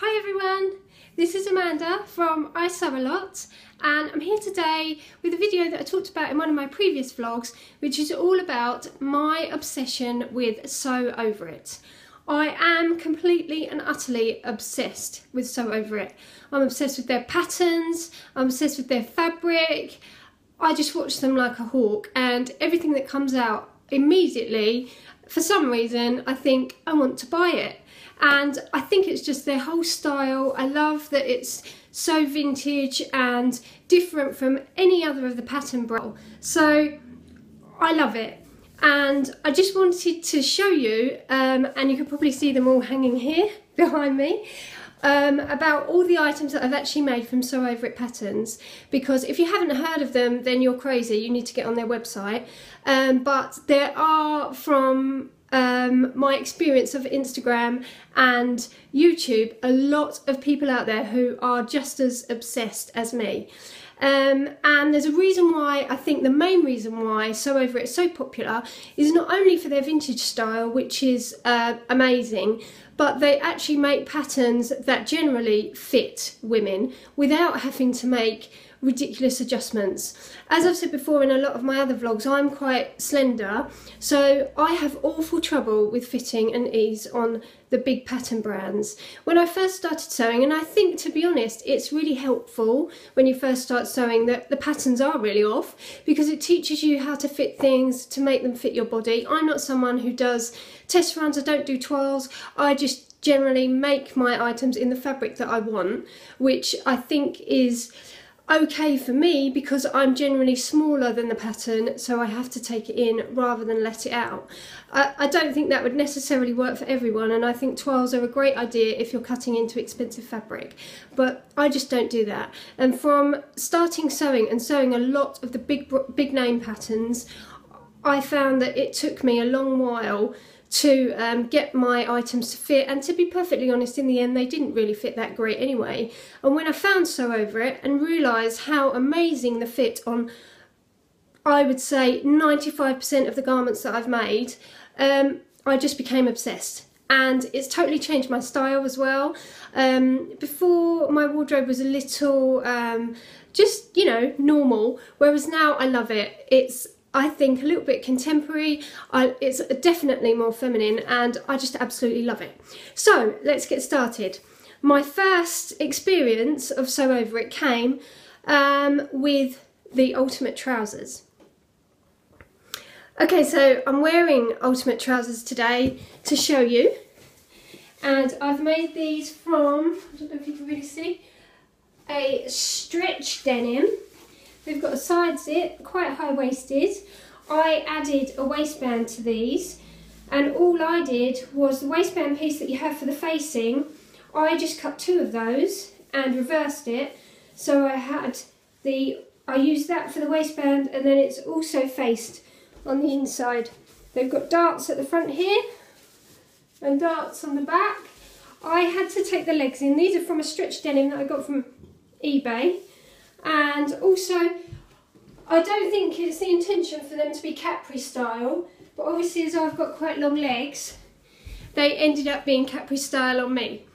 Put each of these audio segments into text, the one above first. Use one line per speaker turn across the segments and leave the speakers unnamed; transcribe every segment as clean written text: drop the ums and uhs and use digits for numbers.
Hi everyone, this is Amanda from I Sew A Lot, and I'm here today with a video that I talked about in one of my previous vlogs, which is all about my obsession with Sew Over It. I am completely and utterly obsessed with Sew Over It. I'm obsessed with their patterns, I'm obsessed with their fabric. I just watch them like a hawk, and everything that comes out immediately, for some reason, I think I want to buy it. And I think it's just their whole style. I love that it's so vintage and different from any other of the pattern brands. So I love it. And I just wanted to show you, and you can probably see them all hanging here behind me, about all the items that I've actually made from Sew Over It patterns, because if you haven't heard of them, then you're crazy. You need to get on their website. But there are, from my experience of Instagram and YouTube, a lot of people out there who are just as obsessed as me. And there's a reason why. I think the main reason why Sew Over It is so popular is not only for their vintage style, which is amazing, but they actually make patterns that generally fit women without having to make ridiculous adjustments. As I've said before in a lot of my other vlogs, I'm quite slender, so I have awful trouble with fitting and ease on the big pattern brands. When I first started sewing, and I think, to be honest, it's really helpful when you first start sewing that the patterns are really off, because it teaches you how to fit things to make them fit your body. I'm not someone who does test runs, I don't do twirls, I just generally make my items in the fabric that I want, which I think is okay for me because I'm generally smaller than the pattern, so I have to take it in rather than let it out. I don't think that would necessarily work for everyone, and I think twirls are a great idea if you're cutting into expensive fabric, but I just don't do that. And from starting sewing and sewing a lot of the big name patterns, I found that it took me a long while to get my items to fit, and to be perfectly honest, in the end they didn't really fit that great anyway. And when I found Sew Over It and realised how amazing the fit on, I would say, 95% of the garments that I've made, I just became obsessed. And it's totally changed my style as well. Before, my wardrobe was a little just, you know, normal, whereas now I love it. It's, I think, a little bit contemporary. It's definitely more feminine, and I just absolutely love it. So let's get started. My first experience of Sew Over It came with the Ultimate trousers. Okay, so I'm wearing Ultimate trousers today to show you, and I've made these from, I don't know if you can really see, a stretch denim. They've got a side zip, quite high-waisted. I added a waistband to these, and all I did was the waistband piece that you have for the facing, I just cut two of those and reversed it. So I used that for the waistband, and then it's also faced on the inside. They've got darts at the front here and darts on the back. I had to take the legs in. These are from a stretch denim that I got from eBay. And also, I don't think it's the intention for them to be Capri style, but obviously as I've got quite long legs, they ended up being Capri style on me.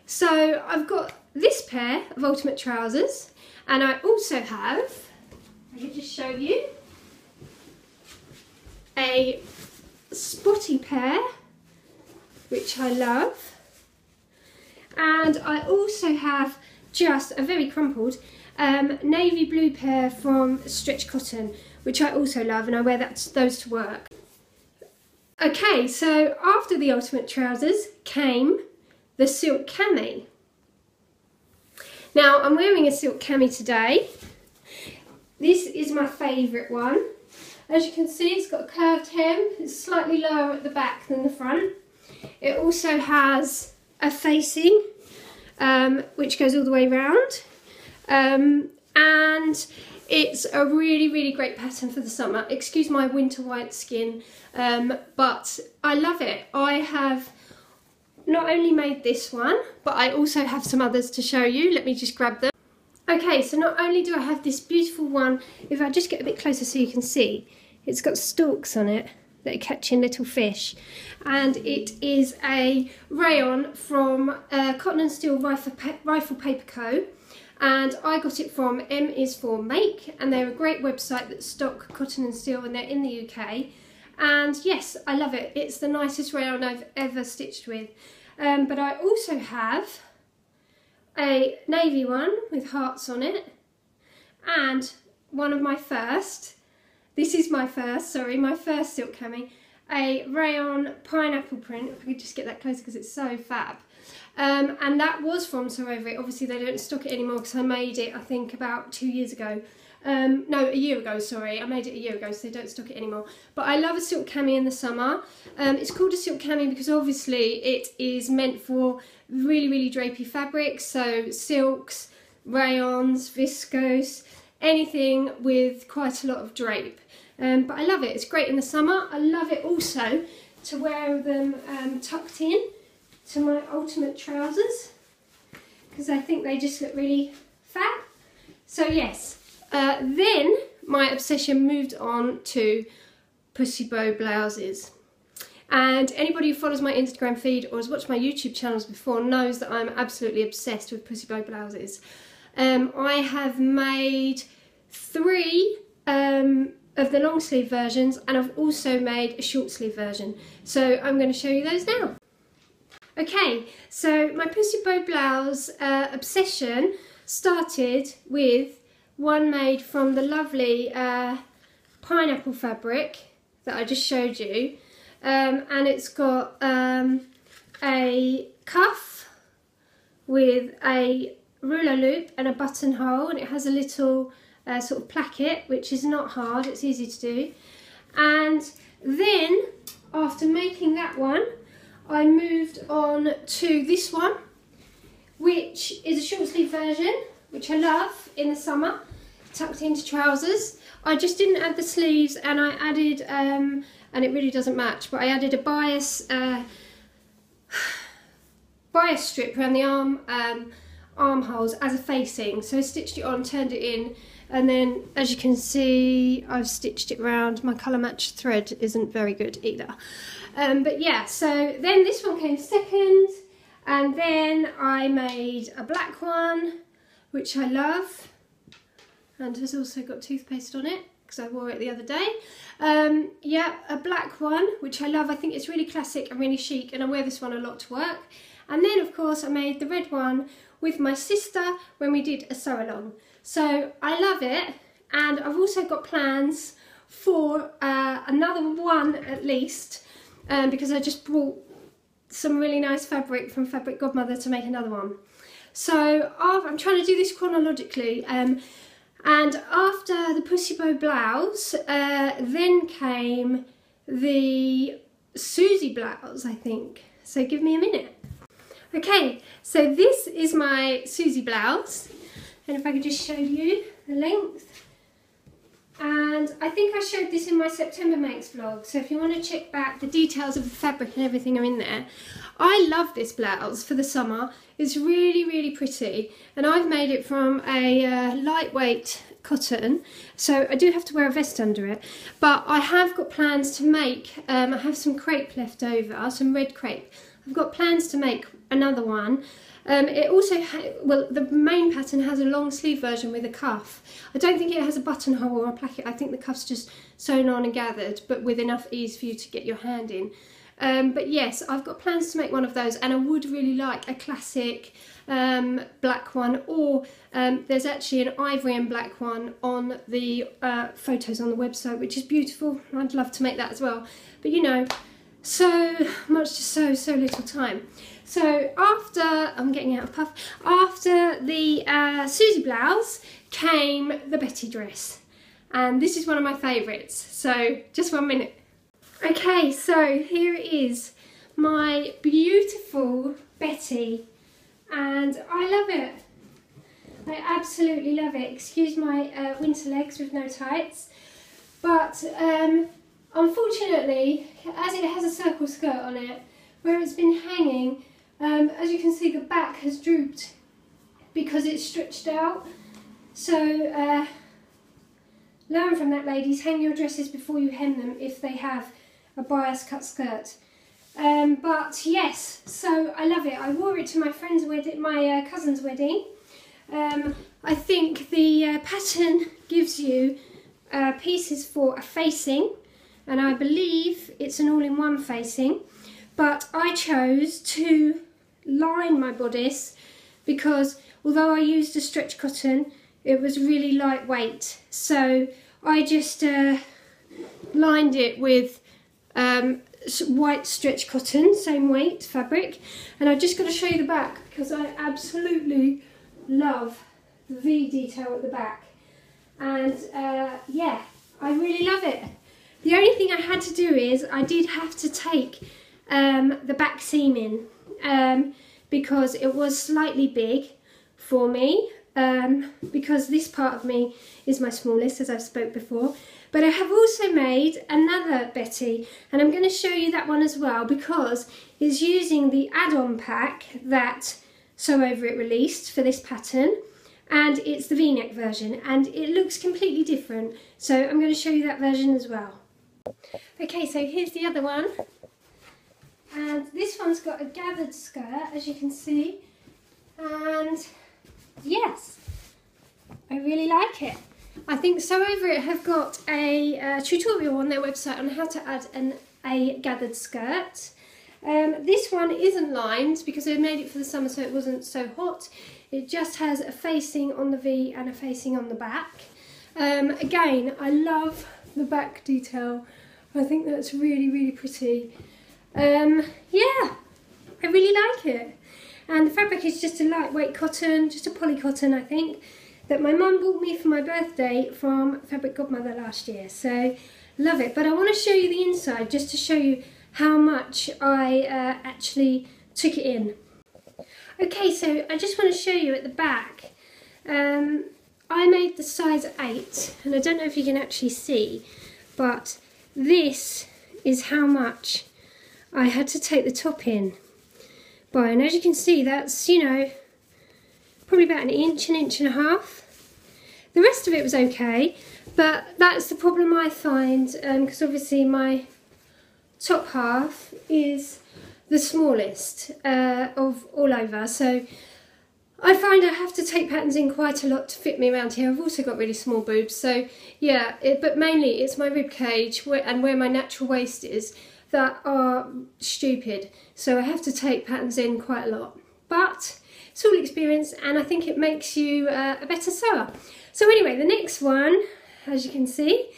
So I've got this pair of Ultimate trousers, and I also have, I can just show you, a spotty pair, which I love, and I also have just a very crumpled navy blue pair from Stretch Cotton, which I also love, and I wear those to work. Okay, so after the Ultimate trousers came the silk cami. Now I'm wearing a silk cami today. This is my favourite one. As you can see, it's got a curved hem. It's slightly lower at the back than the front. It also has a facing which goes all the way round. And it's a really great pattern for the summer. Excuse my winter white skin, but I love it. I have not only made this one, but I also have some others to show you. Let me just grab them. Okay, so not only do I have this beautiful one, if I just get a bit closer so you can see, it's got stalks on it. that are catching little fish. And it is a rayon from Cotton and Steel Rifle Paper Co. And I got it from M is for Make, and they're a great website that stock cotton and steel, and they're in the UK. And yes, I love it. It's the nicest rayon I've ever stitched with. But I also have a navy one with hearts on it, and one of my first, this is my first silk cami, a rayon pineapple print, if I could just get that closer because it's so fab. And that was from Sew Over It. Obviously they don't stock it anymore because I made it, I think, about 2 years ago. No, a year ago, sorry. I made it a year ago, so they don't stock it anymore. But I love a silk cami in the summer. It's called a silk cami because obviously it is meant for really, really drapey fabrics. So silks, rayons, viscose, anything with quite a lot of drape. But I love it. It's great in the summer. I love it also to wear them tucked in to my ultimate trousers because I think they just look really fab. So yes. Then my obsession moved on to pussy bow blouses, and anybody who follows my Instagram feed or has watched my YouTube channels before knows that I'm absolutely obsessed with pussy bow blouses. I have made 3 of the long sleeve versions, and I've also made a short sleeve version, so I'm going to show you those now. Okay, so my pussy bow blouse obsession started with one made from the lovely pineapple fabric that I just showed you, and it's got a cuff with a ruler loop and a buttonhole, and it has a little sort of placket which is not hard, it's easy to do. And then after making that one, I moved on to this one, which is a short sleeve version, which I love in the summer, tucked into trousers. I just didn't add the sleeves, and I added, and it really doesn't match, but I added a bias strip around the armholes as a facing. So I stitched it on, turned it in, and then as you can see, I've stitched it around. My colour match thread isn't very good either. But yeah, so then this one came second, and then I made a black one, which I love, and has also got toothpaste on it because I wore it the other day. Yeah, a black one, which I love. I think it's really classic and really chic, and I wear this one a lot to work. And then of course I made the red one with my sister when we did a sew along. So I love it, and I've also got plans for another one at least, because I just brought some really nice fabric from Fabric Godmother to make another one. So I'm trying to do this chronologically, and after the pussy bow blouse, then came the Susie blouse, I think. So give me a minute. Okay, so this is my Susie blouse, and if I could just show you the length. And I think I showed this in my September Makes vlog, so if you want to check back, the details of the fabric and everything are in there. I love this blouse for the summer. It's really, really pretty, and I've made it from a lightweight cotton, so I do have to wear a vest under it, but I have got plans to make, I have some crepe left over, some red crepe. I've got plans to make another one. It also, well, the main pattern has a long sleeve version with a cuff. I don't think it has a buttonhole or a placket. I think the cuff's just sewn on and gathered, but with enough ease for you to get your hand in. But yes, I've got plans to make one of those, and I would really like a classic black one, or there's actually an ivory and black one on the photos on the website, which is beautiful. I'd love to make that as well, but you know, so much to sew, so little time. So after, I'm getting out of puff, after the Susie blouse came the Betty dress, and this is one of my favourites, so just 1 minute. Okay, so here it is, my beautiful Betty, and I love it. I absolutely love it. Excuse my winter legs with no tights, but unfortunately, as it has a circle skirt on it, where it's been hanging, as you can see, the back has drooped because it's stretched out. So learn from that, ladies. Hang your dresses before you hem them if they have a bias cut skirt. But yes, so I love it. I wore it to my friend's wedding, my cousin's wedding. I think the pattern gives you pieces for a facing, and I believe it's an all-in-one facing, but I chose to line my bodice because although I used a stretch cotton, it was really lightweight, so I just lined it with white stretch cotton, same weight fabric. And I've just got to show you the back because I absolutely love the V detail at the back, and yeah, I really love it. The only thing I had to do is I did have to take the back seam in because it was slightly big for me, because this part of me is my smallest, as I've spoke before. But I have also made another Betty, and I'm going to show you that one as well because it's using the add-on pack that Sew Over It released for this pattern, and it's the V-neck version, and it looks completely different, so I'm going to show you that version as well. Okay, so here's the other one, and this one's got a gathered skirt, as you can see, and yes, I really like it. I think Sew Over It have got a tutorial on their website on how to add a gathered skirt. This one isn't lined because they made it for the summer so it wasn't so hot. It just has a facing on the V and a facing on the back. Again, I love the back detail. I think that's really, really pretty. Yeah, I really like it. And the fabric is just a lightweight cotton, just a poly cotton, I think, that my mum bought me for my birthday from Fabric Godmother last year. So, love it. But I want to show you the inside just to show you how much I actually took it in. Okay, so I just want to show you at the back. I made the size 8, and I don't know if you can actually see, but this is how much I had to take the top in by. And as you can see, that's, you know, probably about an inch and a half. The rest of it was okay, but that's the problem I find, because obviously my top half is the smallest of all over, so I find I have to take patterns in quite a lot to fit me around here. I've also got really small boobs, so yeah, but mainly it's my rib cage and where my natural waist is that are stupid, so I have to take patterns in quite a lot. But it's all experience, and I think it makes you a better sewer. So anyway, the next one, as you can see,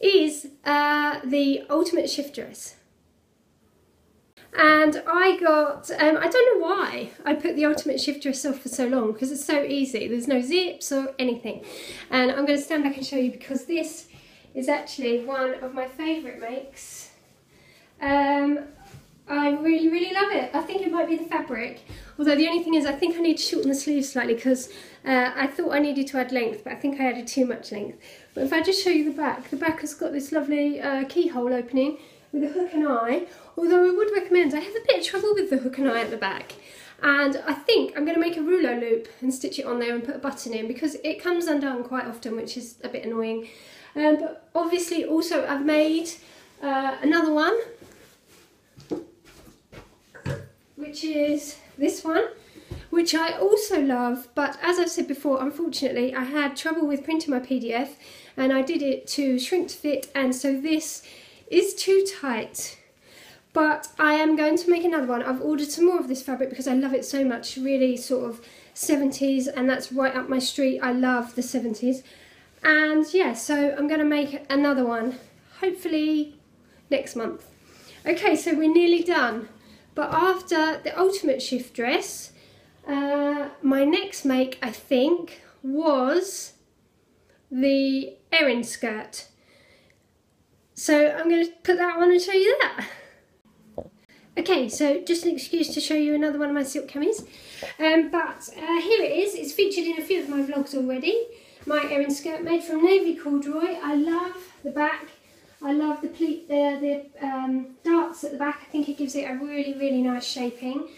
is the Ultimate Shift Dress. And I got, I don't know why I put the Ultimate Shift Dress off for so long, because it's so easy. There's no zips or anything. And I'm going to stand back and show you because this is actually one of my favourite makes. I really, really love it. I think it might be the fabric, although the only thing is I think I need to shorten the sleeves slightly because I thought I needed to add length, but I think I added too much length. But if I just show you the back has got this lovely keyhole opening with a hook and eye, although I would recommend, I have a bit of trouble with the hook and eye at the back, and I think I'm going to make a rouleau loop and stitch it on there and put a button in because it comes undone quite often, which is a bit annoying. But obviously also I've made another one, which is this one, which I also love, but as I've said before, unfortunately I had trouble with printing my PDF and I did it to shrink to fit, and so this is too tight. But I am going to make another one. I've ordered some more of this fabric because I love it so much, really sort of 70s, and that's right up my street. I love the 70s. And yeah, so I'm going to make another one, hopefully next month. Okay, so we're nearly done. But after the Ultimate Shift Dress, my next make, I think, was the Erin skirt. So I'm going to put that on and show you that. Okay, so just an excuse to show you another one of my silk camis. But here it is. It's featured in a few of my vlogs already. My Erin skirt made from navy corduroy. I love the back. I love the pleat, the darts at the back. I think it gives it a really, really nice shaping.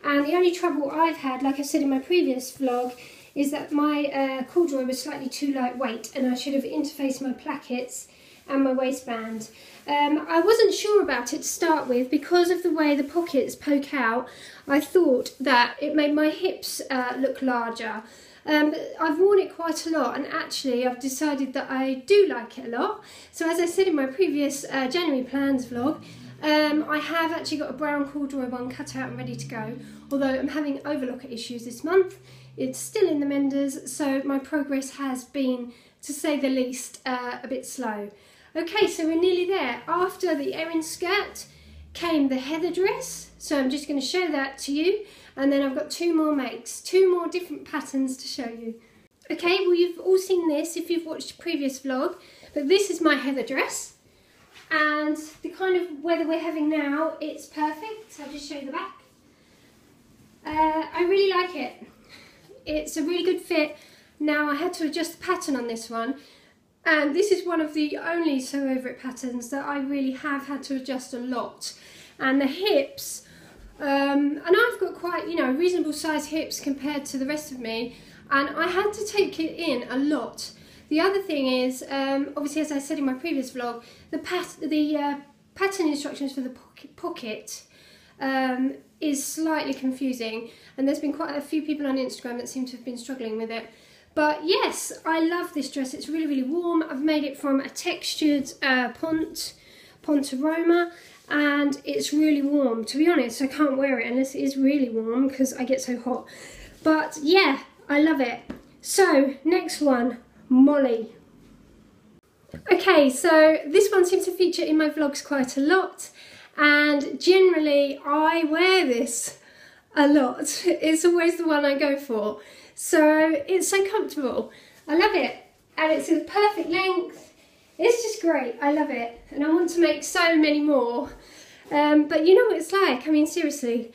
And the only trouble I've had, like I said in my previous vlog, is that my corduroy was slightly too lightweight and I should have interfaced my plackets and my waistband. I wasn't sure about it to start with because of the way the pockets poke out. I thought that it made my hips look larger. But I've worn it quite a lot, and actually I've decided that I do like it a lot. So as I said in my previous January plans vlog, I have actually got a brown corduroy one cut out and ready to go, although I'm having overlocker issues this month. It's still in the menders, so my progress has been, to say the least, a bit slow. Okay, so we're nearly there. After the Erin skirt came the heather dress, so I'm just going to show that to you, and then I've got two more makes, two more different patterns to show you. Okay, well you've all seen this if you've watched the previous vlog, but this is my heather dress, and the kind of weather we're having now, it's perfect. I'll just show you the back. I really like it. It's a really good fit. Now I had to adjust the pattern on this one, and this is one of the only Sew Over It patterns that I really have had to adjust a lot. And the hips, and I've got quite, you know, reasonable size hips compared to the rest of me, and I had to take it in a lot. The other thing is, obviously as I said in my previous vlog, the pattern instructions for the pocket is slightly confusing, and there's been quite a few people on Instagram that seem to have been struggling with it. But yes, I love this dress. It's really, really warm. I've made it from a textured Pont Aroma, and it's really warm. To be honest, I can't wear it unless it is really warm because I get so hot. But yeah, I love it. So next one, Molly. Okay, so this one seems to feature in my vlogs quite a lot, and generally I wear this a lot. It's always the one I go for. So it's so comfortable. I love it, and it's a perfect length. It's just great. I love it, and I want to make so many more. But you know what it's like. I mean, seriously,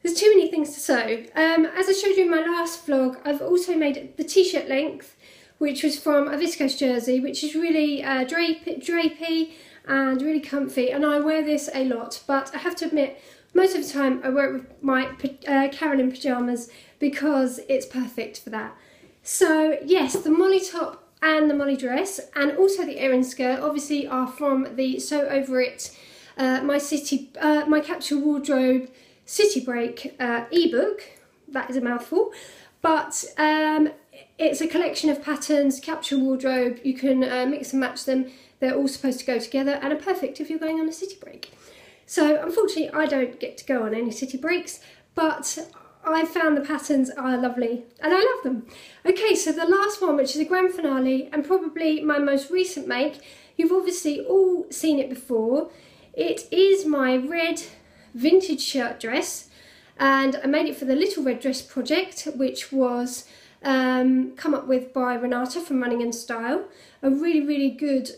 there's too many things to sew. As I showed you in my last vlog, I've also made the t-shirt length, which was from a viscose jersey, which is really drapey and really comfy, and I wear this a lot. But I have to admit, most of the time I wear it with my Carolyn pyjamas because it's perfect for that. So yes, the Molly top and the Molly dress, and also the Erin skirt, obviously are from the Sew Over It my Capsule Wardrobe City Break ebook. That is a mouthful, but it's a collection of patterns, Capsule Wardrobe. You can mix and match them. They're all supposed to go together and are perfect if you're going on a city break. So unfortunately I don't get to go on any city breaks, but I found the patterns are lovely and I love them. Okay, so the last one, which is a grand finale and probably my most recent make, you've obviously all seen it before. It is my red vintage shirt dress, and I made it for the Little Red Dress project, which was come up with by Renata from Running and Style. A really, really good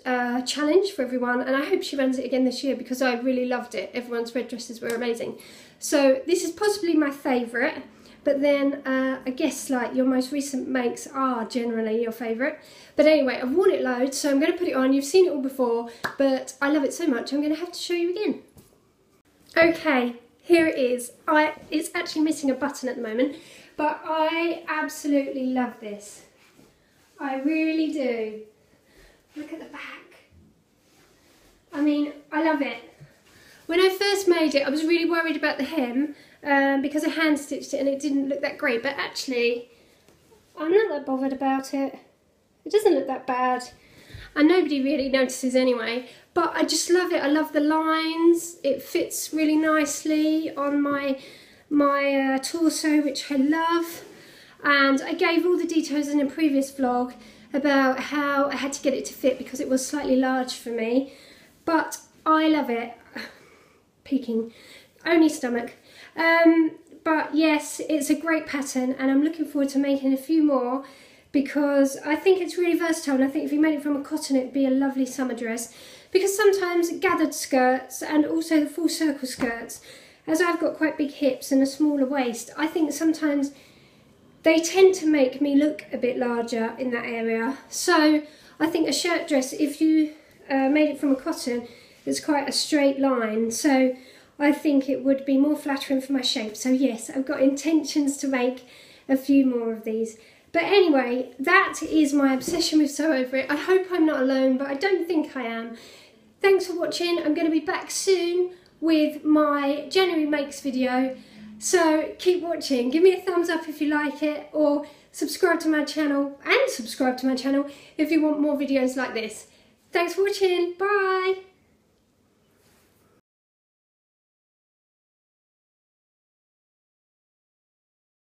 challenge for everyone, and I hope she runs it again this year because I really loved it. Everyone's red dresses were amazing. So this is possibly my favourite, but then I guess like your most recent makes are generally your favourite. But anyway, I've worn it loads, so I'm going to put it on. You've seen it all before, but I love it so much I'm going to have to show you again. Okay, here it is. It's actually missing a button at the moment, but I absolutely love this. I really do. Look at the back. I mean, I love it. When I first made it, I was really worried about the hem because I hand stitched it and it didn't look that great, but actually I'm not that bothered about it. It doesn't look that bad, and nobody really notices anyway, but I just love it. I love the lines. It fits really nicely on my torso, which I love, and I gave all the details in a previous vlog about how I had to get it to fit because it was slightly large for me, but I love it. Peeking, only stomach. But yes, it's a great pattern, and I'm looking forward to making a few more because I think it's really versatile, and I think if you made it from a cotton it'd be a lovely summer dress, because sometimes gathered skirts and also the full circle skirts, as I've got quite big hips and a smaller waist, I think sometimes they tend to make me look a bit larger in that area. So I think a shirt dress, if you made it from a cotton, it's quite a straight line, so I think it would be more flattering for my shape. So yes, I've got intentions to make a few more of these. But anyway, that is my obsession with Sew Over It. I hope I'm not alone, but I don't think I am. Thanks for watching. I'm going to be back soon with my January Makes video. So keep watching. Give me a thumbs up if you like it, or subscribe to my channel, and subscribe to my channel if you want more videos like this. Thanks for watching. Bye.